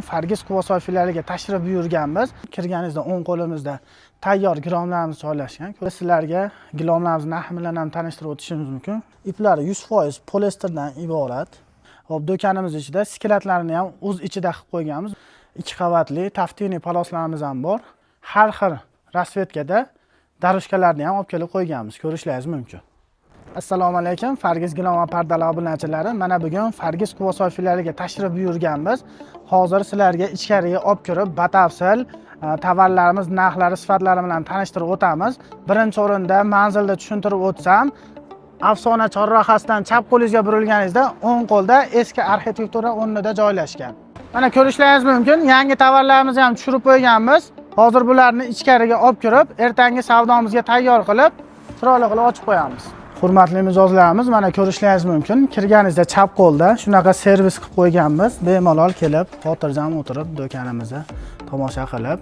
Fargiz Quvasoy filialiga tashrif buyurganmiz. Kirganingizda o'ng qo'limizda tayyor gilomlarimiz joylashgan. Sizlarga gilomlarimizni narxi bilan ham tanishtirib o'tishimiz mumkin. Iplari 100% poliesterdan iborat. Hop, do'konimiz ichida skillatlarni ham o'z ichida qilib qo'yganmiz. 2 qavatli taftiniy paloslarimiz ham bor. Har xil rasvetkada darushkalarni ham olib kelib qo'yganmiz. Ko'rishlaringiz mumkin. Assalomu alaykum, Fargiz gilom va pardalar obunachilari. Mana bugun Fargiz Quvasoy filialiga tashrif buyurganmiz. Hozir sizlarga ichkariga olib kirib, batafsil tovarlarimiz narxlari, sifatlari bilan tanishtirib o'tamiz. Birinchi o'rinda manzilda tushuntirib o'tsam, Afsona chorrahasidan chap qo'lingizga burilganingizda o'ng qo'lda eski arxitektura o'rnida joylashgan. Mana ko'rishlaringiz mumkin, yangi tovarlarimizni ham tushirib qo'yganmiz. Hozir bularni ichkariga olib kirib, ertangi savdomizga tayyor qilib, chiroyli qilib ochib qo'yamiz. Hurmatli mijozlarimiz, mana ko'rishlaringiz mumkin. Kirganingizda chap qo'lda shunaqa servis qilib qo'yganmiz. Bemalol kelib, xotirjam o'tirib, do'konimizni tomosha qilib,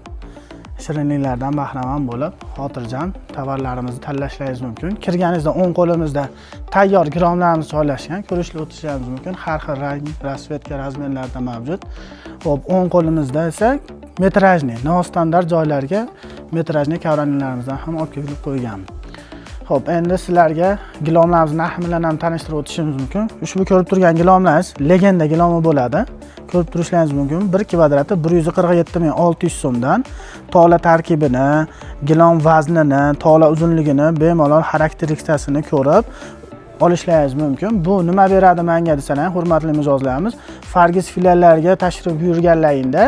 shirinliklardan bahramand bo'lib, xotirjam tovarlarimizni tanlashlaringiz mumkin. Kirganingizda o'ng qo'limizda tayyor gilomlarimiz joylashgan. Ko'rishib o'tishingiz mumkin. Har xil rang, rasvetka, razmerlarda mavjud. Xo'p, o'ng qo'limizda esa metrajli, nostandart joylarga metrajli kavranlarimizni ham olib kelib qo'yganmiz. Xo'p, endi sizlarga gilomlarimizni narxi bilan ham tanishtirib o'tishimiz mumkin. Ushbu ko'rib turgan gilomlarimiz legenda gilomi bo'ladi. Ko'rib turishlaringiz mumkin. 1 kvadrati 147.600 so'mdan tola tarkibini, gilom vaznini, tola uzunligini, bemalol xarakteristikasini ko'rib olishlaringiz mumkin. Bu nima beradi menga desalar, hurmatli mijozlarimiz, Fargiz filiallariga tashrif buyurganlaringda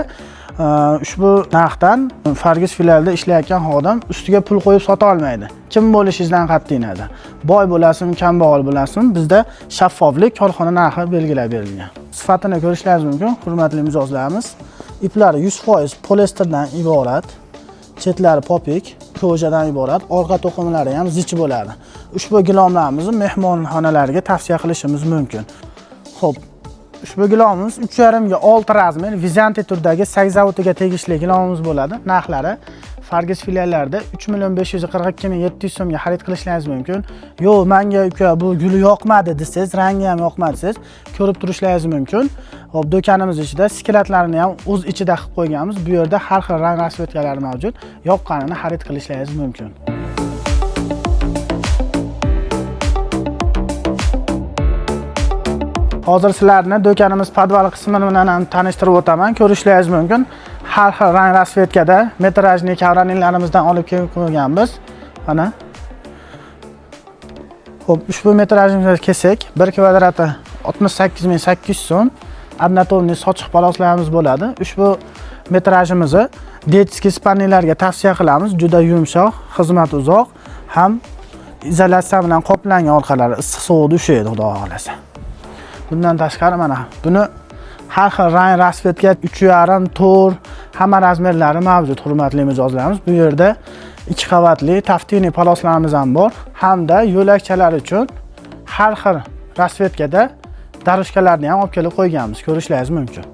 ushbu narxdan Fargiz filialida ishlayotgan xodim ustiga pul qo'yib sota olmaydi. Kim bo'lishingizdan qat'iy nazar. Boy bo'lasizmi, kambag'al bo'lasizmi, bizda shaffoflik korxona narxi belgilab berilgan. Sifatini ko'rishlaringiz mumkin, hurmatli mijozlarimiz. Iplari 100% poliesterdan iborat, chetlari popik, ko'jadan iborat, orqa to'qimlari ham zich bo'ladi. Ushbu gilomlarimizni mehmonxonalarga tavsiya qilishimiz mumkin. Xo'p, ushbu gilomimiz 3,5 ga 6 razmer Vizanti turdagi sag zavodiga tegishli gilomimiz bo'ladi. Narxlari Fargiz filiallarida 3.542.700 so'mga xarid qilishlaringiz mumkin. Yo'q, menga uka bu guli yoqmadi desangiz, rangi ham yoqmadi desangiz, ko'rib turishlaringiz mumkin. Hop, do'konimiz ichida skillatlarni ham o'z ichida qilib qo'yganmiz. Bu yerda har xil rang rasvetkalari mavjud. Yoqqanini xarid qilishlaringiz mumkin. Hozir sizlarni do'konimiz podval qismi bilan ham tanishtirib o'taman. Ko'rishlaringiz mumkin. Har xil rang rasvetkada metrajli kavranlarimizdan olib kelib qo'yganmiz. Mana. Xo'p, ushbu metrajimiz kesak 1 kvadrati 68.800 so'm. Adnatorniy sochiq paloslarimiz bo'ladi. Ushbu metrajimizni detskiy panellarga tavsiya qilamiz. Juda yumshoq, xizmat uzoq, ham izolyatsiya bilan qoplangan orqalari issiq sovuqda ushlaydi, xudo xolasa. Bundan tashqari mana buni har xil rang rasvetka 3,5, 4 hamma razmerlari mavjud, hurmatli mijozlarimiz. Bu yerda 2 qavatli taftiniy paloslarimiz ham bor, hamda yo'lakchalar uchun har xil rasvetkada darushkalarni ham olib kelib qo'yganmiz. Ko'rishlaringiz mumkin.